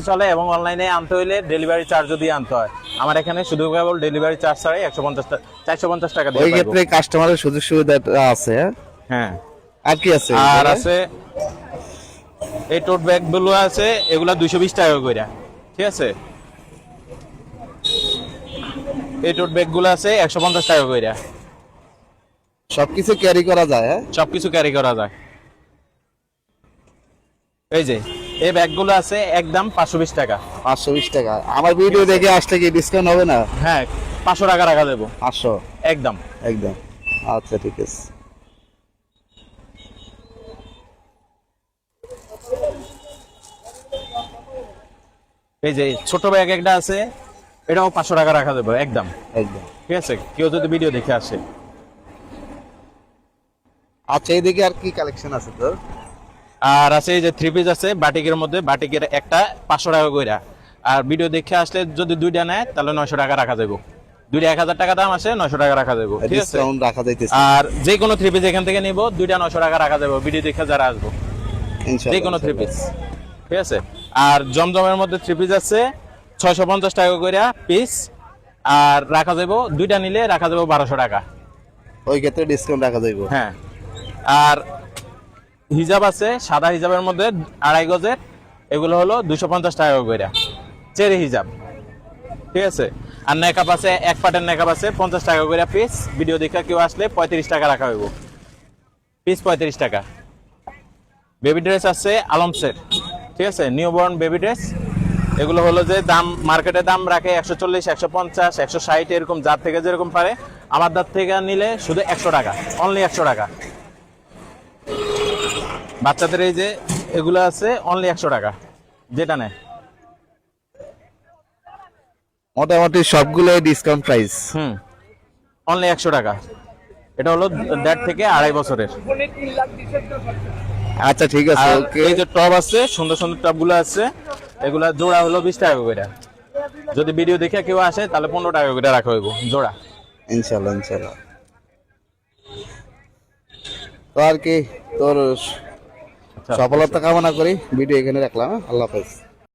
চলে এবং অনলাইনে আনতে হইলে ডেলিভারি চার্জও দিয়ে আনতে হয়। আমার এখানে শুধু কেবল ডেলিভারি চার্জ ছাড়াই 450 টাকা দিয়ে ওই পাইবো। ক্ষেত্রে কাস্টমারের সুযোগ সুবিধা আছে। হ্যাঁ, আর কি আছে? আর আছে এই টোট ব্যাগ গুলো আছে, এগুলা 220 টাকা করে। ঠিক আছে, এই টোট ব্যাগ গুলো আছে 150 টাকা করে। সবকিছু ক্যারি করা যায়। সবকিছু ক্যারি করা যায়। এই যে এই ব্যাগগুলো আছে একদম 520 টাকা। 520 টাকা। আমার ভিডিও দেখে আসলে কি ডিসকাউন্ট হবে না? হ্যাঁ, 500 টাকা রাখা দেবো 500 একদম। একদম। আচ্ছা ঠিক আছে। এই যে ছোট ব্যাগ একটা আছে, এটাও 500 টাকা রাখা দেবো একদম। একদম ঠিক আছে, কেউ যদি ভিডিও দেখে আসে। আচ্ছা, এইদিকে আর কি কালেকশন আছে তোর? আর আছে এই যে থ্রি পিস আছে বাটিকের মধ্যে, বাটিকের একটা 500 টাকা কইরা। আর ভিডিও দেখে আসলে যদি দুইটা নেয় তাহলে 900 টাকা রাখা যাবে। দুইটা 1000 টাকা দাম আছে, 900 টাকা রাখা যাবে। ঠিক আছে, ডিসকাউন্ট রাখা যাইতেছে। আর যে কোনো থ্রি পিস এখান থেকে নিব, দুইটা 900 টাকা রাখা যাবে ভিডিও দেখে যারা আসবো। ইনশাআল্লাহ যে কোনো থ্রি পিস। ঠিক আছে, আর জমজমের মধ্যে থ্রি পিস আছে 650 টাকা কইরা পিস। আর রাখা যাবে, দুইটা নিলে রাখা যাবে 1200 টাকা। ওই ক্ষেত্রে ডিসকাউন্ট রাখা যাইব। হ্যাঁ, আর হিজাব আছে সাদা হিজাবের মধ্যে 2.5 গজের, এগুলো হলো 250 টাকা করে চেরি হিজাব। ঠিক আছে, আর নেকাপ আছে এক পাটের নেকাপ আছে 50 টাকা করে পিস। ভিডিও দেখে কেউ আসলে 35 টাকা রাখা হইব পিস, 35 টাকা। বেবি ড্রেস আছে আলমসের। ঠিক আছে, নিউবর্ন বেবি ড্রেস। এগুলো হলো যে দাম মার্কেটে দাম রাখে 140, 150, 160 এরকম, যার থেকে যেরকম পারে। আমার দাঁত থেকে নিলে শুধু 100 টাকা, অনলি 100 টাকা। বাচ্চাদের এই যে এগুলো আছে অনলি 100 টাকা, যেটা নেয়। মোটামুটি সবগুলোই ডিসকাউন্ট প্রাইস। অনলি 100 টাকা। এটা হলো 1.5 থেকে 2.5 বছরের। আচ্ছা ঠিক আছে, আর ওকে। এই যে টব আছে, সুন্দর সুন্দর টবগুলো আছে, এগুলা জোড়া হলো 20 টাকা করে। যদি ভিডিও দেখে কেউ আসে তাহলে 15 টাকা করে রাখা হইব জোড়া। ইনশাআল্লাহ ইনশাআল্লাহ। তো আর কি, তোর সফলতা কামনা করি। ভিডিও এখানে রাখলাম। আল্লাহ হাফেজ।